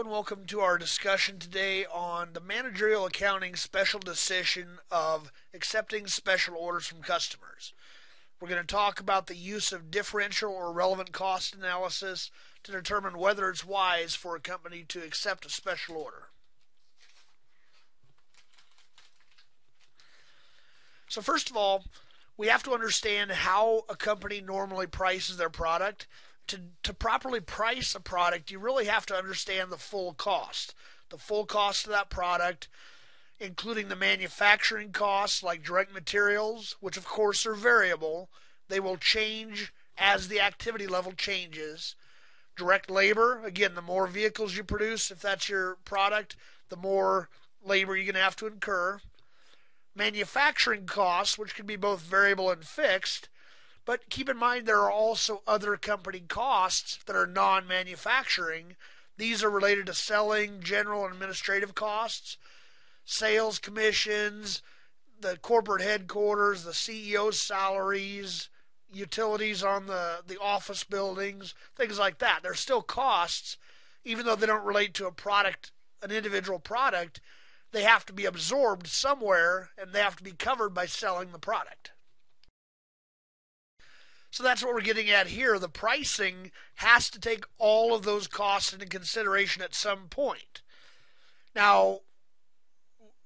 and welcome to our discussion today on the managerial accounting special decision of accepting special orders from customers. We're going to talk about the use of differential or relevant cost analysis to determine whether it's wise for a company to accept a special order. So first of all, we have to understand how a company normally prices their product. To properly price a product, you really have to understand the full cost. The full cost of that product, including the manufacturing costs like direct materials, which of course are variable. They will change as the activity level changes. Direct labor, again, the more vehicles you produce, if that's your product, the more labor you're going to have to incur. Manufacturing costs, which can be both variable and fixed. But keep in mind there are also other company costs that are non-manufacturing. These are related to selling, general and administrative costs, sales commissions, the corporate headquarters, the CEO's salaries, utilities on the office buildings, things like that. They're still costs, even though they don't relate to a product, an individual product. They have to be absorbed somewhere, and they have to be covered by selling the product. So that's what we're getting at here. The pricing has to take all of those costs into consideration at some point. Now,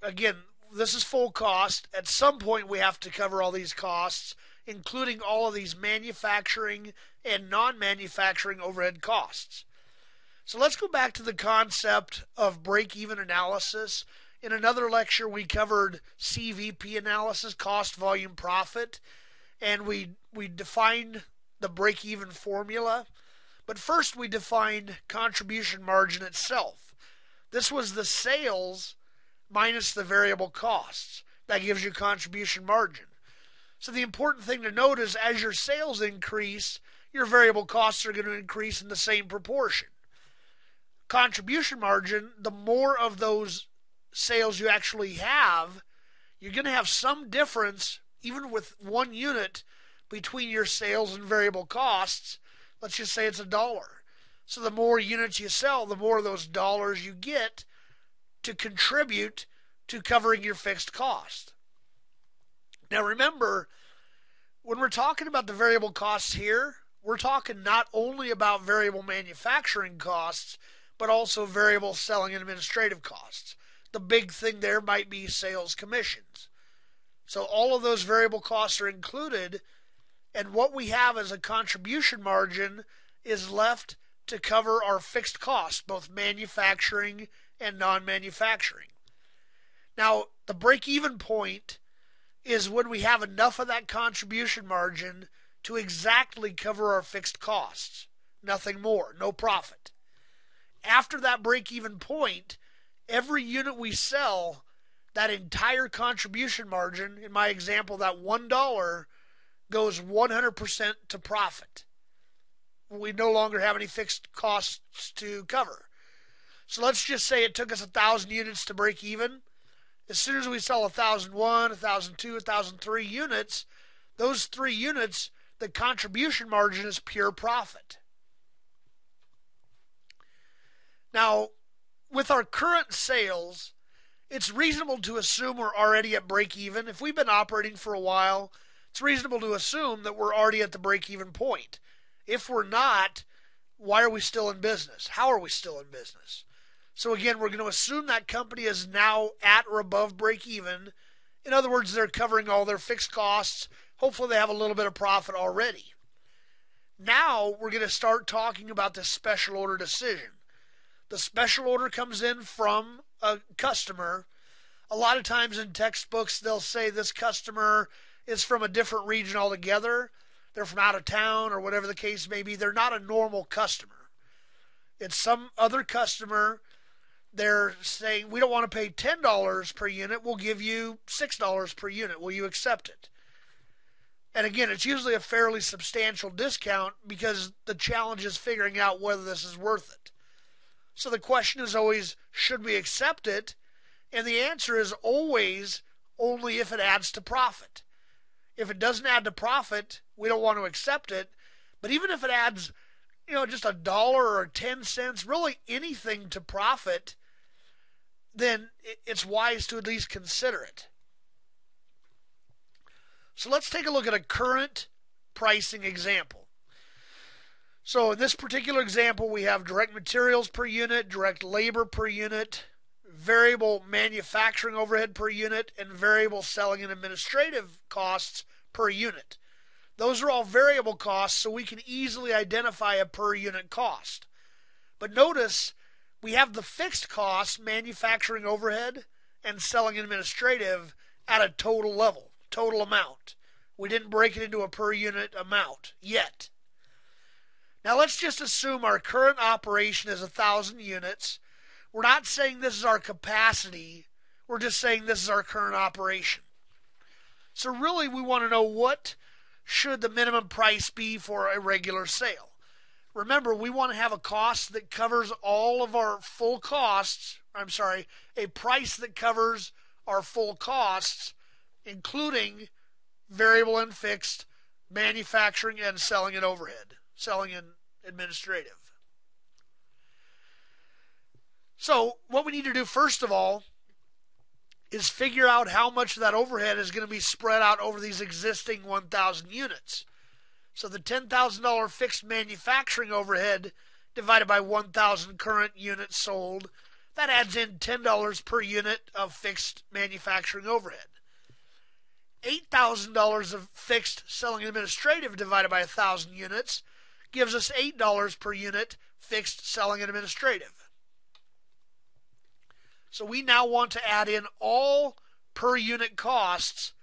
again, this is full cost. At some point, we have to cover all these costs, including all of these manufacturing and non-manufacturing overhead costs. So let's go back to the concept of break-even analysis. In another lecture, we covered CVP analysis, cost, volume, profit. And we defined the break-even formula. But first we defined contribution margin itself. This was the sales minus the variable costs. That gives you contribution margin. So the important thing to note is as your sales increase, your variable costs are going to increase in the same proportion. Contribution margin, the more of those sales you actually have, you're going to have some difference even with one unit between your sales and variable costs. Let's just say it's $1. So the more units you sell, the more of those dollars you get to contribute to covering your fixed cost. Now remember, when we're talking about the variable costs here, we're talking not only about variable manufacturing costs, but also variable selling and administrative costs. The big thing there might be sales commissions. So all of those variable costs are included, and what we have as a contribution margin is left to cover our fixed costs, both manufacturing and non-manufacturing. Now, the break-even point is when we have enough of that contribution margin to exactly cover our fixed costs. Nothing more, no profit. After that break-even point, every unit we sell, that entire contribution margin, in my example, that $1 goes 100% to profit. We no longer have any fixed costs to cover. So let's just say it took us 1,000 units to break even. As soon as we sell 1,001, 1,002, 1,003 units, those 3 units, the contribution margin is pure profit. Now, with our current sales, it's reasonable to assume we're already at break-even. If we've been operating for a while, it's reasonable to assume that we're already at the break-even point. If we're not, why are we still in business? How are we still in business? So again, we're going to assume that company is now at or above break-even. In other words, they're covering all their fixed costs. Hopefully they have a little bit of profit already. Now we're going to start talking about this special order decision. The special order comes in from a customer. A lot of times in textbooks they'll say this customer is from a different region altogether. They're from out of town or whatever the case may be. They're not a normal customer. It's some other customer. They're saying, we don't want to pay $10 per unit. We'll give you $6 per unit. Will you accept it? And again, it's usually a fairly substantial discount because the challenge is figuring out whether this is worth it. So the question is always, should we accept it? And the answer is always only if it adds to profit. If it doesn't add to profit, we don't want to accept it. But even if it adds just a dollar or 10 cents, really anything to profit, then it's wise to at least consider it. So let's take a look at a current pricing example. So in this particular example, we have direct materials per unit, direct labor per unit, variable manufacturing overhead per unit, and variable selling and administrative costs per unit. Those are all variable costs, so we can easily identify a per unit cost. But notice we have the fixed costs, manufacturing overhead and selling and administrative, at a total level, total amount. We didn't break it into a per unit amount yet. Now let's just assume our current operation is 1,000 units. We're not saying this is our capacity. We're just saying this is our current operation. So really we want to know what should the minimum price be for a regular sale. Remember, we want to have a cost that covers all of our full costs. A price that covers our full costs, including variable and fixed, manufacturing and selling and overhead, selling and administrative. So what we need to do first of all is figure out how much of that overhead is going to be spread out over these existing 1,000 units. So the $10,000 fixed manufacturing overhead divided by 1,000 current units sold, that adds in $10 per unit of fixed manufacturing overhead. $8,000 of fixed selling and administrative divided by 1,000 units gives us $8 per unit fixed selling and administrative. So we now want to add in all per unit costs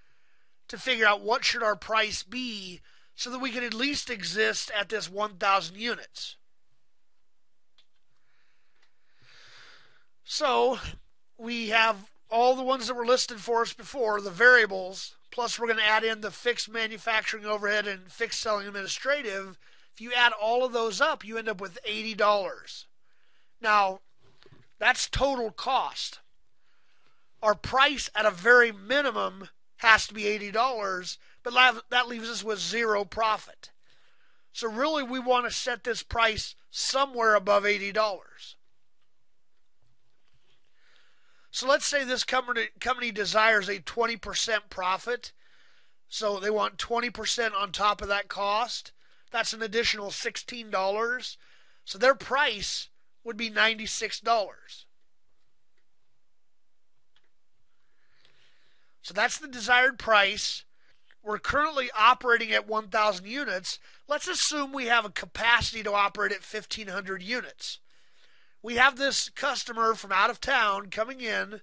to figure out what should our price be so that we can at least exist at this 1,000 units. So we have all the ones that were listed for us before, the variables, plus we're going to add in the fixed manufacturing overhead and fixed selling administrative. If you add all of those up, you end up with $80. Now, that's total cost. Our price at a very minimum has to be $80, but that leaves us with zero profit. So really we want to set this price somewhere above $80. So let's say this company desires a 20% profit. So they want 20% on top of that cost. That's an additional $16. So their price would be $96. So that's the desired price. We're currently operating at 1,000 units. Let's assume we have a capacity to operate at 1,500 units. We have this customer from out of town coming in,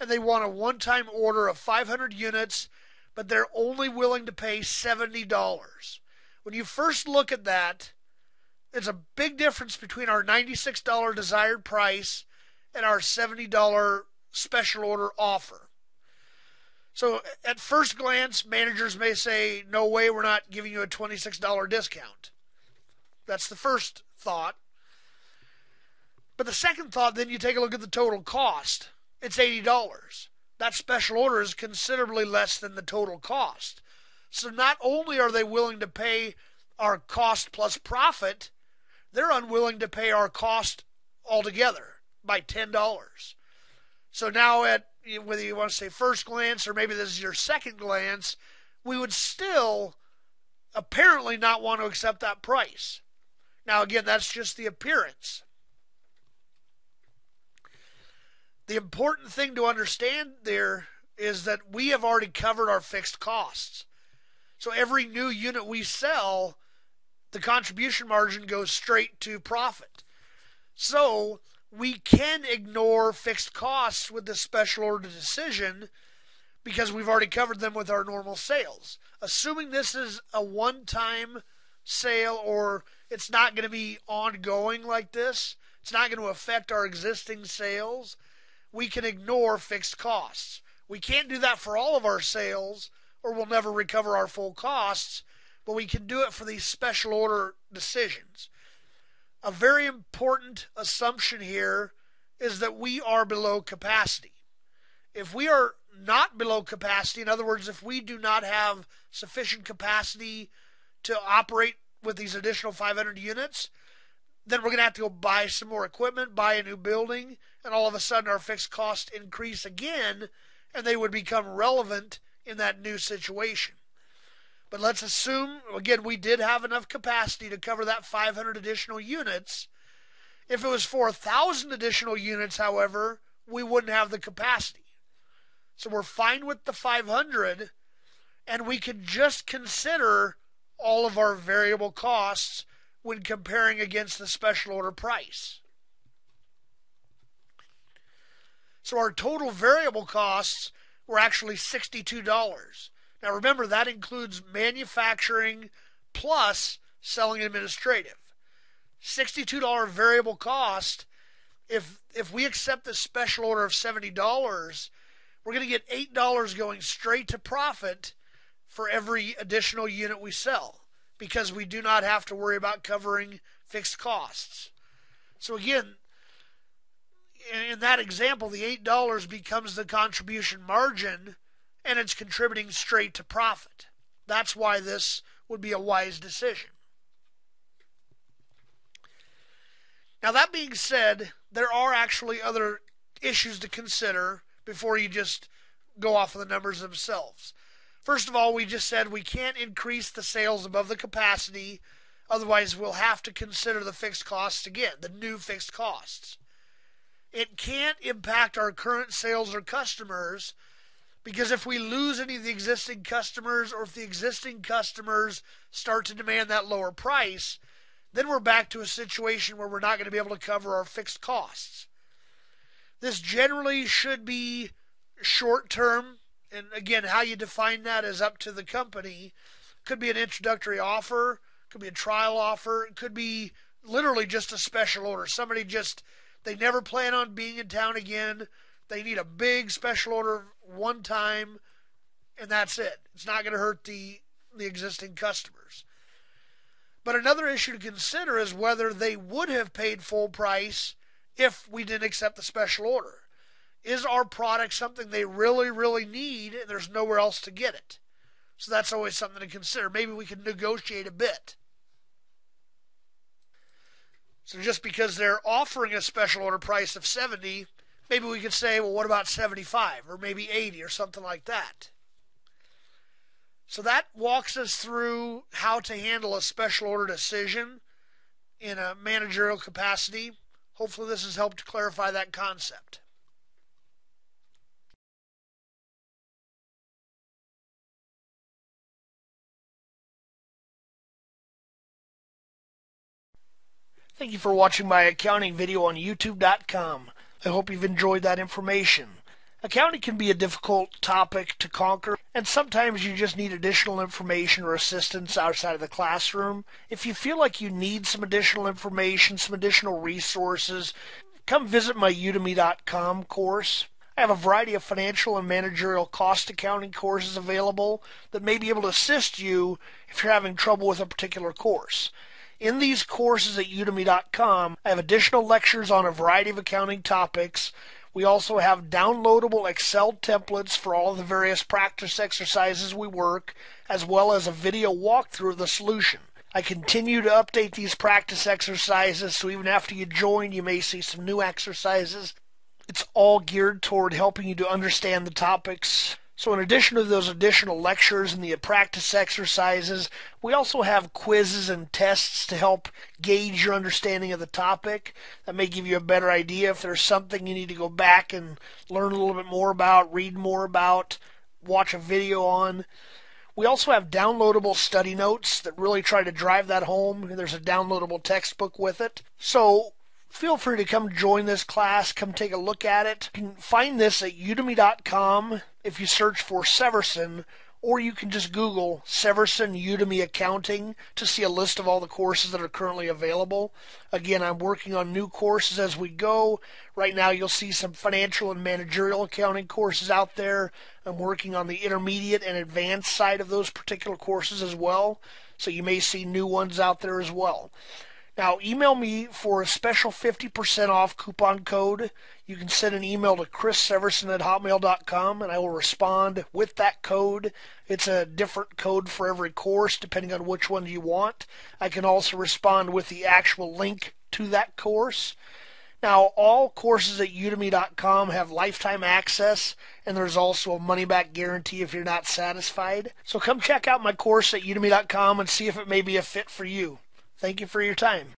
and they want a one-time order of 500 units, but they're only willing to pay $70. When you first look at that, it's a big difference between our $96 desired price and our $70 special order offer. So at first glance, managers may say, no way, we're not giving you a $26 discount. That's the first thought. But the second thought, then you take a look at the total cost. It's $80. That special order is considerably less than the total cost. So not only are they willing to pay our cost plus profit, they're unwilling to pay our cost altogether by $10. So now at, whether you want to say first glance or maybe this is your second glance, we would still apparently not want to accept that price. Now again, that's just the appearance. The important thing to understand there is that we have already covered our fixed costs. So every new unit we sell, the contribution margin goes straight to profit. So we can ignore fixed costs with the special order decision because we've already covered them with our normal sales. Assuming this is a one-time sale or it's not going to be ongoing like this, it's not going to affect our existing sales, we can ignore fixed costs. We can't do that for all of our sales or we'll never recover our full costs, but we can do it for these special order decisions. A very important assumption here is that we are below capacity. If we are not below capacity, in other words, if we do not have sufficient capacity to operate with these additional 500 units, then we're going to have to go buy some more equipment, buy a new building, and all of a sudden our fixed costs increase again, and they would become relevant in that new situation. But let's assume, again, we did have enough capacity to cover that 500 additional units. If it was 4,000 additional units, however, we wouldn't have the capacity. So we're fine with the 500, and we can just consider all of our variable costs when comparing against the special order price. So our total variable costs were actually $62. Now remember, that includes manufacturing plus selling and administrative. $62 variable cost. If we accept the special order of $70, we're going to get $8 going straight to profit for every additional unit we sell, because we do not have to worry about covering fixed costs. So again, in that example, the $8 becomes the contribution margin, and it's contributing straight to profit. That's why this would be a wise decision. Now, that being said, there are actually other issues to consider before you just go off of the numbers themselves. First of all, we just said we can't increase the sales above the capacity, otherwise we'll have to consider the fixed costs again, the new fixed costs. It can't impact our current sales or customers, because if we lose any of the existing customers, or if the existing customers start to demand that lower price, then we're back to a situation where we're not going to be able to cover our fixed costs. This generally should be short term, and again, how you define that is up to the company. Could be an introductory offer, could be a trial offer, it could be literally just a special order. Somebody they never plan on being in town again. They need a big special order one time, and that's it. It's not going to hurt the existing customers. But another issue to consider is whether they would have paid full price if we didn't accept the special order. Is our product something they really, really need and there's nowhere else to get it? So that's always something to consider. Maybe we can negotiate a bit. So just because they're offering a special order price of 70, maybe we could say, well, what about 75 or maybe 80 or something like that? So that walks us through how to handle a special order decision in a managerial capacity. Hopefully this has helped clarify that concept. Thank you for watching my accounting video on YouTube.com. I hope you've enjoyed that information. Accounting can be a difficult topic to conquer, and sometimes you just need additional information or assistance outside of the classroom. If you feel like you need some additional information, some additional resources, come visit my Udemy.com course. I have a variety of financial and managerial cost accounting courses available that may be able to assist you if you're having trouble with a particular course. In these courses at Udemy.com, I have additional lectures on a variety of accounting topics. We also have downloadable Excel templates for all of the various practice exercises we work, as well as a video walkthrough of the solution. I continue to update these practice exercises, so even after you join, you may see some new exercises. It's all geared toward helping you to understand the topics. So in addition to those additional lectures and the practice exercises, we also have quizzes and tests to help gauge your understanding of the topic. That may give you a better idea if there's something you need to go back and learn a little bit more about, read more about, watch a video on. We also have downloadable study notes that really try to drive that home. There's a downloadable textbook with it. So feel free to come join this class, come take a look at it. You can find this at Udemy.com if you search for Severson, or you can just Google Severson Udemy Accounting to see a list of all the courses that are currently available. Again, I'm working on new courses as we go. Right now you'll see some financial and managerial accounting courses out there. I'm working on the intermediate and advanced side of those particular courses as well, so you may see new ones out there as well. Now, email me for a special 50% off coupon code. You can send an email to chrisseverson@hotmail.com, and I will respond with that code. It's a different code for every course, depending on which one you want. I can also respond with the actual link to that course. Now, all courses at udemy.com have lifetime access, and there's also a money-back guarantee if you're not satisfied. So come check out my course at udemy.com and see if it may be a fit for you. Thank you for your time.